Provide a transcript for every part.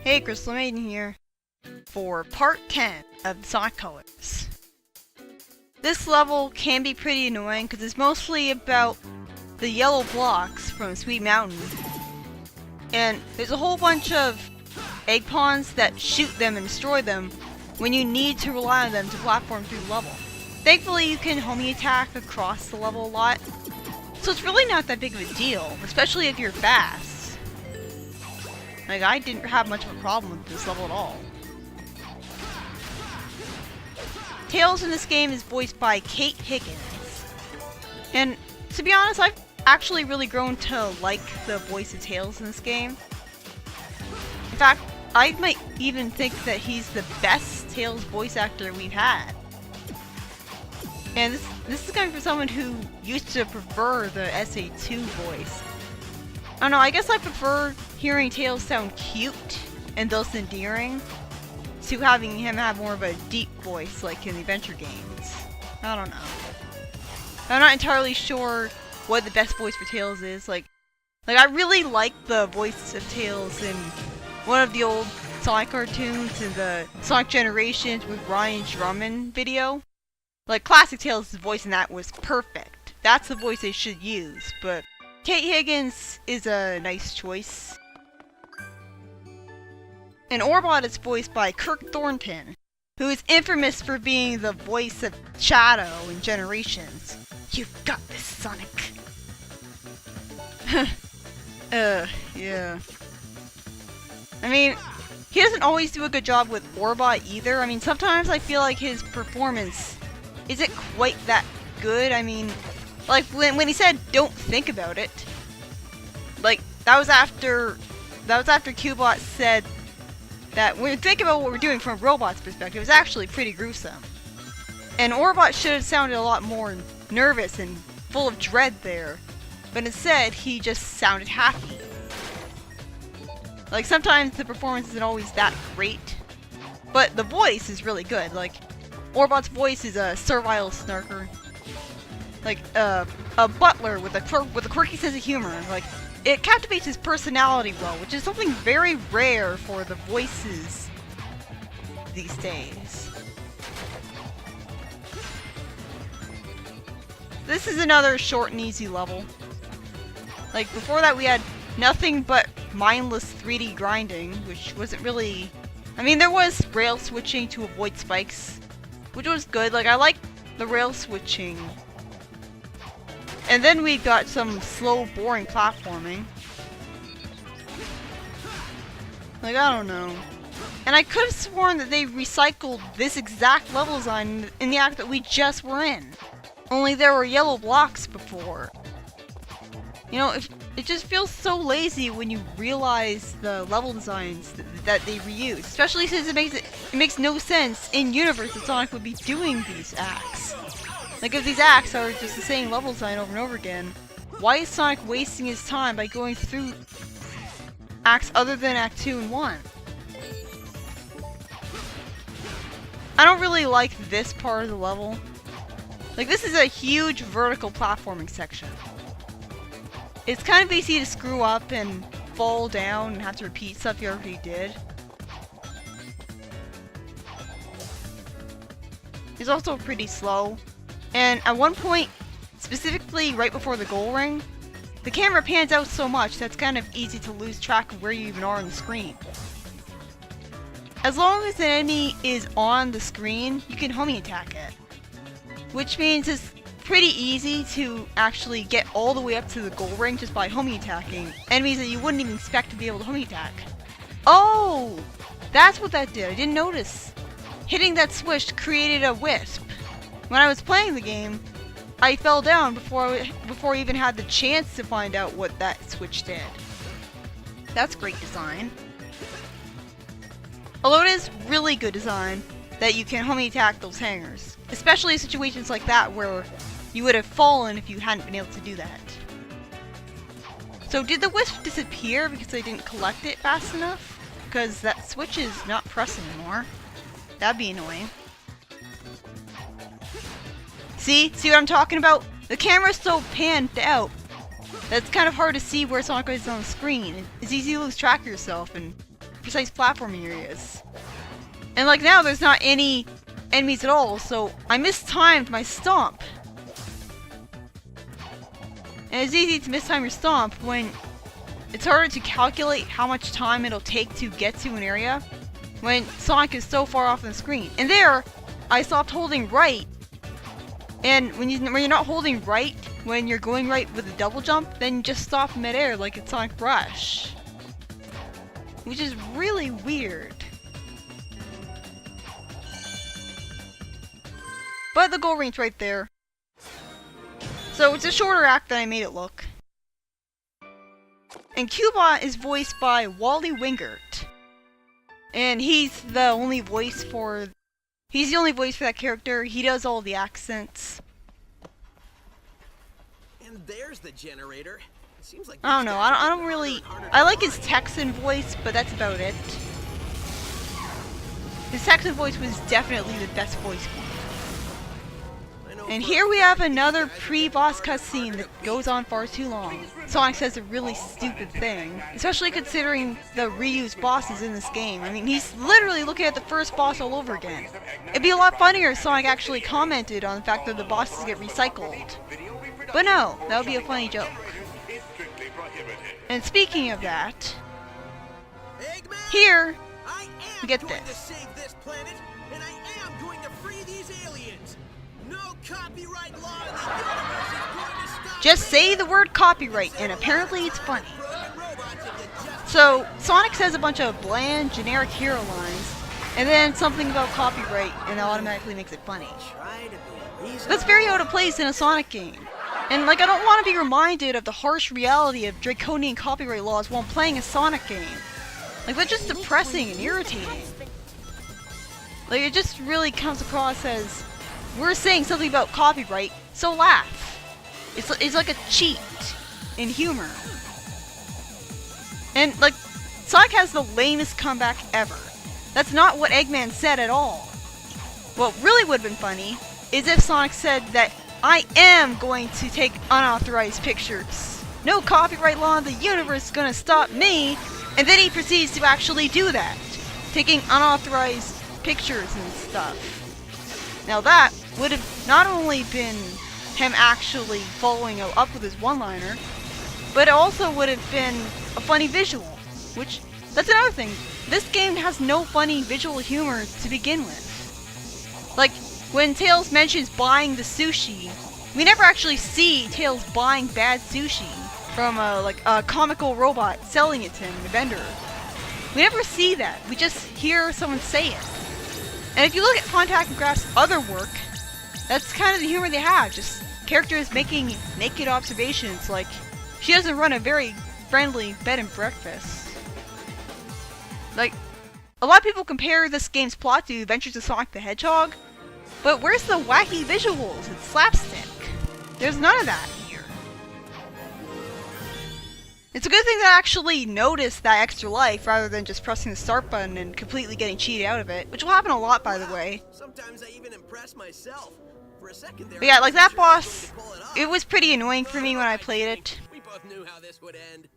Hey, Crystal Maiden here for part 10 of Sonic Colors. This level can be pretty annoying because it's mostly about the yellow blocks from Sweet Mountain. And there's a whole bunch of egg pawns that shoot them and destroy them when you need to rely on them to platform through the level. Thankfully, you can homing attack across the level a lot, so it's really not that big of a deal, especially if you're fast. Like, I didn't have much of a problem with this level at all. Tails in this game is voiced by Kate Higgins. And to be honest, I've actually really grown to like the voice of Tails in this game. In fact, I might even think that he's the best Tails voice actor we've had. And this is coming from someone who used to prefer the SA2 voice. I don't know, I guess I prefer hearing Tails sound cute and thus endearing to having him have more of a deep voice like in the adventure games. I don't know. I'm not entirely sure what the best voice for Tails is. Like I really like the voice of Tails in one of the old Sonic cartoons in the Sonic Generations with Ryan Drummond video. Like, classic Tails' voice in that was perfect. That's the voice they should use, but Kate Higgins is a nice choice. And Orbot is voiced by Kirk Thornton, who is infamous for being the voice of Shadow in Generations. You've got this, Sonic. Yeah. I mean, he doesn't always do a good job with Orbot either. I mean, sometimes I feel like his performance isn't quite that good. I mean, like when he said "don't think about it," like that was after Cubot said that when we think about what we're doing from a robot's perspective, it's actually pretty gruesome. And Orbot should have sounded a lot more nervous and full of dread there, but instead he just sounded happy. Like, sometimes the performance isn't always that great, but the voice is really good. Like, Orbot's voice is a servile snarker, like a butler with a quirky sense of humor. Like, it captivates his personality well, which is something very rare for the voices these days. This is another short and easy level. Like, before that we had nothing but mindless 3D grinding, which wasn't really... I mean, there was rail switching to avoid spikes, which was good. Like, I like the rail switching. And then we got some slow, boring platforming. Like, I don't know. And I could have sworn that they recycled this exact level design in the act that we just were in. Only there were yellow blocks before. You know, it just feels so lazy when you realize the level designs that they reuse. Especially since it makes no sense in universe that Sonic would be doing these acts. Like, if these acts are just the same level design over and over again, why is Sonic wasting his time by going through acts other than Act 2 and 1? I don't really like this part of the level. Like, this is a huge vertical platforming section. It's kind of easy to screw up and fall down and have to repeat stuff you already did. It's also pretty slow. And at one point, specifically right before the goal ring, the camera pans out so much that it's kind of easy to lose track of where you even are on the screen. As long as an enemy is on the screen, you can homing attack it. Which means it's pretty easy to actually get all the way up to the goal ring just by homing attacking enemies that you wouldn't even expect to be able to homing attack. Oh! That's what that did. I didn't notice. Hitting that switch created a wisp. When I was playing the game, I fell down before I even had the chance to find out what that switch did. That's great design. Although it is really good design that you can homing attack those hangers, especially in situations like that where you would have fallen if you hadn't been able to do that. So did the wisp disappear because I didn't collect it fast enough? Because that switch is not pressed anymore. That'd be annoying. See what I'm talking about? The camera's so panned out that it's kind of hard to see where Sonic is on the screen. It's easy to lose track of yourself and precise platforming areas. And like now, there's not any enemies at all, so I mistimed my stomp. And it's easy to mistime your stomp when it's harder to calculate how much time it'll take to get to an area when Sonic is so far off on the screen. And there, I stopped holding right. And when you're not holding right, when you're going right with a double jump, then you just stop midair like it's Sonic Rush. Which is really weird. But the goal range's right there. So it's a shorter act than I made it look. And Cubot is voiced by Wally Wingert. And he's the only voice for that character. He does all the accents. And there's the generator. It seems like I don't know. I don't really. I like his Texan voice, but that's about it. His Texan voice was definitely the best voice one. And here we have another pre-boss cutscene that goes on far too long. Sonic says a really stupid thing, especially considering the reused bosses in this game. I mean, he's literally looking at the first boss all over again. It'd be a lot funnier if Sonic actually commented on the fact that the bosses get recycled. But no, that would be a funny joke. And speaking of that, here, we get this. Copyright law in the universe is going to stop. Just say the word copyright, and apparently it's funny. So, Sonic says a bunch of bland, generic hero lines, and then something about copyright, and that automatically makes it funny. That's very out of place in a Sonic game. And, like, I don't want to be reminded of the harsh reality of draconian copyright laws while playing a Sonic game. Like, that's just depressing and irritating. Like, it just really comes across as, we're saying something about copyright, so laugh. It's like a cheat in humor. And, like, Sonic has the lamest comeback ever. That's not what Eggman said at all. What really would have been funny is if Sonic said that I am going to take unauthorized pictures. No copyright law in the universe is gonna stop me. And then he proceeds to actually do that, taking unauthorized pictures and stuff. Now that would have not only been him actually following up with his one-liner, but it also would have been a funny visual, which, that's another thing. This game has no funny visual humor to begin with. Like, when Tails mentions buying the sushi, we never actually see Tails buying bad sushi from a comical robot selling it to him, the vendor. We never see that. We just hear someone say it. And if you look at Contact and Graph's other work, that's kind of the humor they have. Just characters making naked observations, like she doesn't run a very friendly bed and breakfast. Like, a lot of people compare this game's plot to Adventures of Sonic the Hedgehog, but where's the wacky visuals and slapstick? There's none of that here. It's a good thing that I actually noticed that extra life rather than just pressing the start button and completely getting cheated out of it, which will happen a lot, by the way. Sometimes I even impress myself. For a second there, but yeah, like that boss, it was pretty annoying for me when I played it. We both knew how this would end.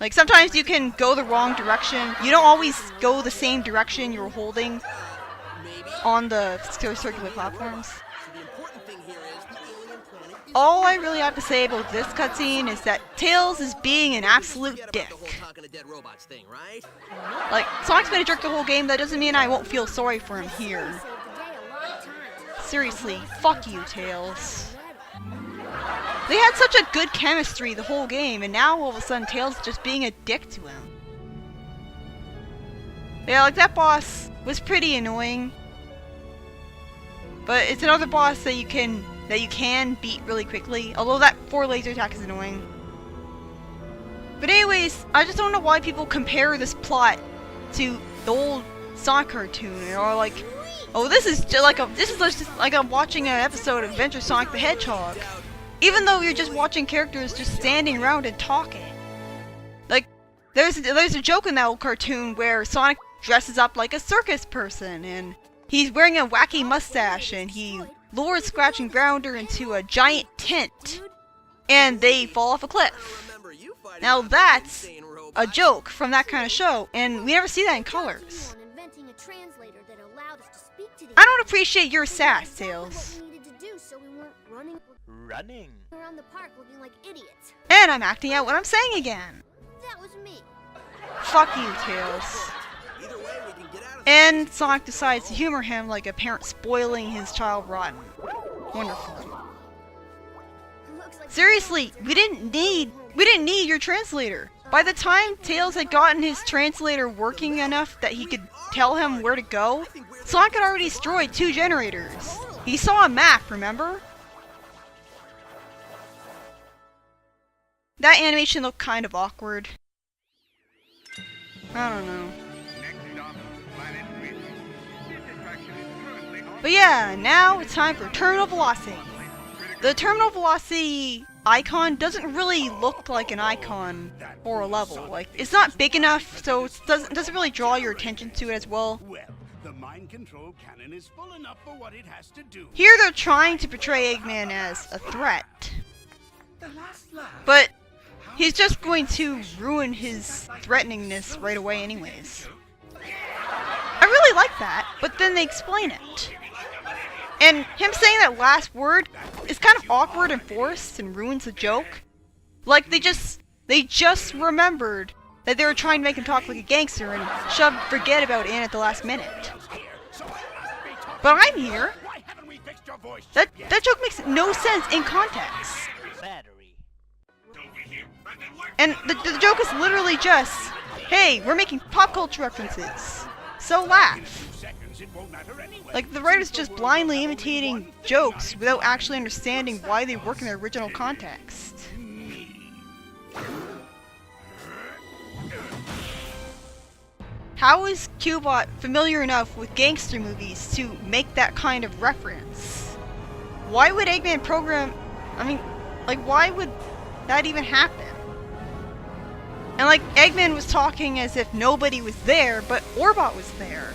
Like, sometimes you can go the wrong direction. You don't always go the same direction you're holding on the circular platforms. All I really have to say about this cutscene is that Tails is being an absolute dick. Like, Sonic's been a jerk the whole game, that doesn't mean I won't feel sorry for him here. Seriously, fuck you, Tails. They had such a good chemistry the whole game, and now all of a sudden Tails is just being a dick to him. Yeah, like that boss was pretty annoying. But it's another boss that you can beat really quickly, although that 4 laser attack is annoying. But anyways, I just don't know why people compare this plot to the old Sonic cartoon, or like, oh, this is just like I'm watching an episode of Adventure Sonic the Hedgehog. Even though you're just watching characters just standing around and talking. Like, there's a joke in that old cartoon where Sonic dresses up like a circus person, and he's wearing a wacky mustache, and he lures Scratch and Grounder into a giant tent, and they fall off a cliff. Now that's a joke from that kind of show, and we never see that in colors. I don't appreciate your sass, Tails. Running. Around the park looking like idiots. And I'm acting out what I'm saying again. That was me. Fuck you, Tails. Either way, we can get out of And Sonic decides to humor him like a parent spoiling his child rotten. Wonderful. Looks like Seriously, we didn't need your translator. By the time Tails had gotten his translator working enough that he could tell him where to go, Sonic had already destroyed 2 generators. He saw a map, remember? That animation looked kind of awkward. I don't know. Next stop, Planet Wisp. This attraction is currently on. But yeah, now it's time for Terminal Velocity. The Terminal Velocity icon doesn't really look like an icon for a level. Like, it's not big enough, so it doesn't really draw your attention to it as well. Well, the mind control cannon is full enough for what it has to do. Here they're trying to portray Eggman as a threat. But he's just going to ruin his threateningness right away anyways. I really like that, but then they explain it. And him saying that last word is kind of awkward and forced and ruins the joke. Like they just remembered that they were trying to make him talk like a gangster and forget about it at the last minute. But I'm here. Why haven't we fixed your voice? That joke makes no sense in context. Battery. And the joke is literally just, hey, we're making pop culture references, so laugh. Seconds, it won't matter anyway. Like, the writer's just blindly imitating jokes without actually understanding why they work in their original context. How is Cubot familiar enough with gangster movies to make that kind of reference? Why would Eggman program... I mean, like, why would that even happen? And like, Eggman was talking as if nobody was there, but Orbot was there.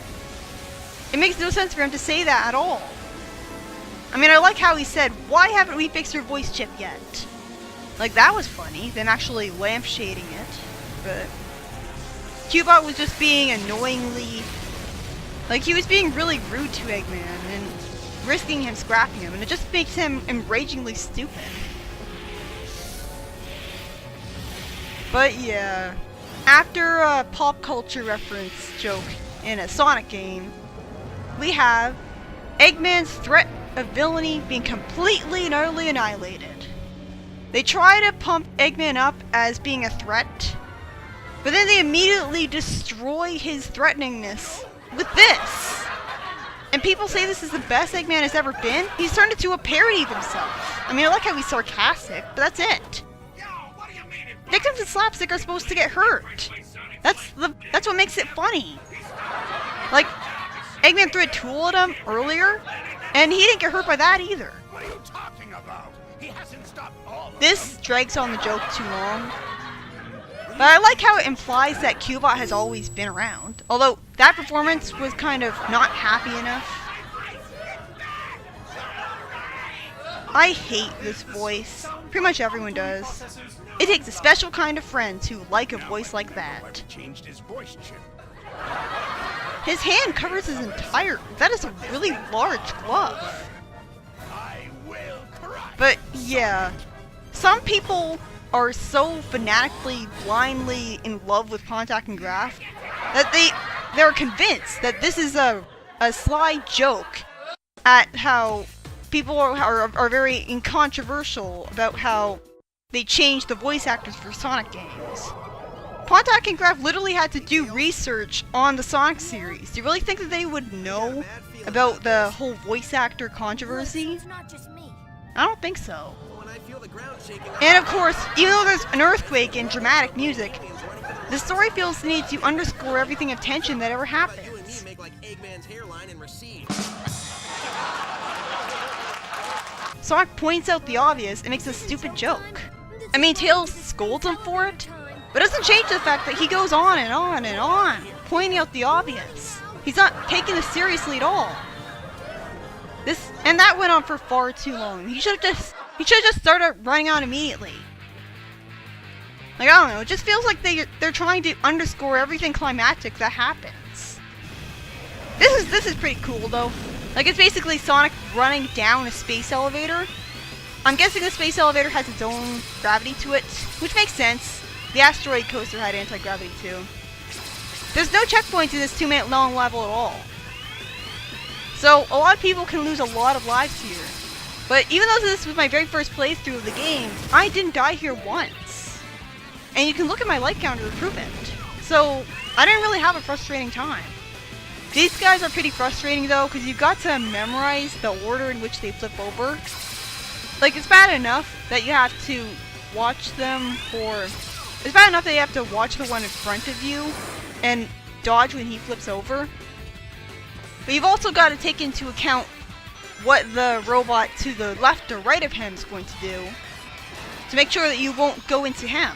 It makes no sense for him to say that at all. I mean, I like how he said, why haven't we fixed your voice chip yet? Like, that was funny, them actually lampshading it, but... Cubot was just being annoyingly... Like, he was being really rude to Eggman, and risking him scrapping him, and it just makes him enragingly stupid. But yeah, after a pop culture reference joke in a Sonic game, we have Eggman's threat of villainy being completely and utterly annihilated. They try to pump Eggman up as being a threat, but then they immediately destroy his threateningness with this. And people say this is the best Eggman has ever been. He's turned into a parody of himself. I mean, I like how he's sarcastic, but that's it. Victims in slapstick are supposed to get hurt. That's what makes it funny. Like, Eggman threw a tool at him earlier, and he didn't get hurt by that either. What are you talking about? He hasn't stopped all of This drags on the joke too long. But I like how it implies that Cubot has always been around. Although, that performance was kind of not happy enough. I hate this voice. Pretty much everyone does. It takes a special kind of friends who like a voice like that. changed his voice chip. His hand covers his entire... That is a really large glove. I will crush. But yeah, some people are so fanatically, blindly in love with Contact and Graph that they're convinced that this is a sly joke at how people are very incontroversial about how they changed the voice actors for Sonic games. Pontac and Graph literally had to do research on the Sonic series. Do you really think that they would know about the whole voice actor controversy? It's not just me. I don't think so. When I feel the ground shaking. And of course, even though there's an earthquake and dramatic music, the story feels the need to underscore everything of tension that ever You and me happens. make like Eggman's hairline and recede. Sonic points out the obvious and makes a stupid joke. I mean, Tails scolds him for it, but it doesn't change the fact that he goes on and on and on, pointing out the obvious. He's not taking this seriously at all. And that went on for far too long. He should have just started running on immediately. Like, I don't know, it just feels like they're trying to underscore everything climatic that happens. This is pretty cool though. Like, it's basically Sonic running down a space elevator. I'm guessing the space elevator has its own gravity to it, which makes sense. The asteroid coaster had anti-gravity too. There's no checkpoints in this 2-minute long level at all. So, a lot of people can lose a lot of lives here. But even though this was my very first playthrough of the game, I didn't die here once. And you can look at my life counter to prove it. So, I didn't really have a frustrating time. These guys are pretty frustrating though, because you've got to memorize the order in which they flip over. Like, it's bad enough that you have to watch them for... It's bad enough that you have to watch the one in front of you and dodge when he flips over. But you've also got to take into account what the robot to the left or right of him is going to do to make sure that you won't go into him.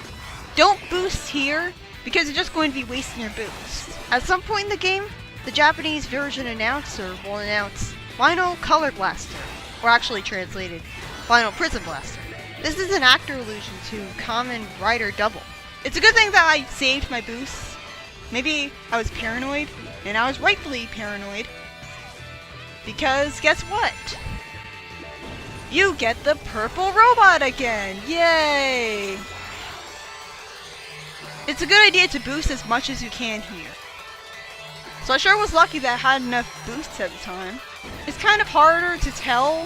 Don't boost here, because you're just going to be wasting your boost. At some point in the game, the Japanese version announcer will announce Final Color Blaster, or actually translated, Final Prism Blaster. This is an actor allusion to Kamen Rider Double. It's a good thing that I saved my boosts. Maybe I was paranoid, and I was rightfully paranoid. Because guess what? You get the purple robot again! Yay! It's a good idea to boost as much as you can here. So I sure was lucky that I had enough boosts at the time. It's kind of harder to tell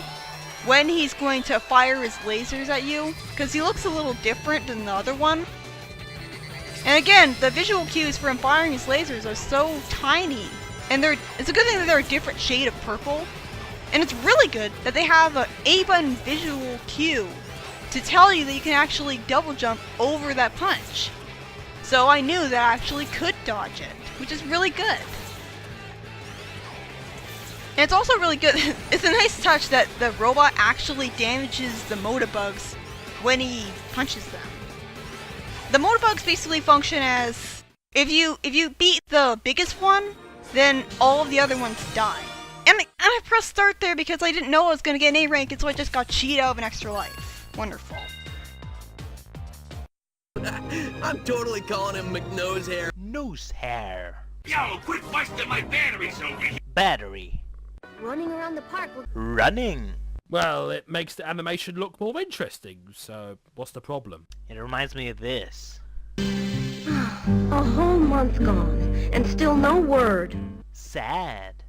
when he's going to fire his lasers at you, because he looks a little different than the other one. And again, the visual cues for him firing his lasers are so tiny. And it's a good thing that they're a different shade of purple. And it's really good that they have an A-button visual cue to tell you that you can actually double jump over that punch. So I knew that I actually could dodge it, which is really good. And it's also really good, it's a nice touch that the robot actually damages the motobugs when he punches them. The motobugs basically function as, if you beat the biggest one, then all of the other ones die. And I pressed start there because I didn't know I was going to get an A rank, and so I just got cheated out of an extra life. Wonderful. I'm totally calling him McNose Hair. Nose hair. Yo, quit busting my batteries over here! Battery. Running around the park look Running. Well, it makes the animation look more interesting, so what's the problem? It reminds me of this. A whole month gone, and still no word. Sad.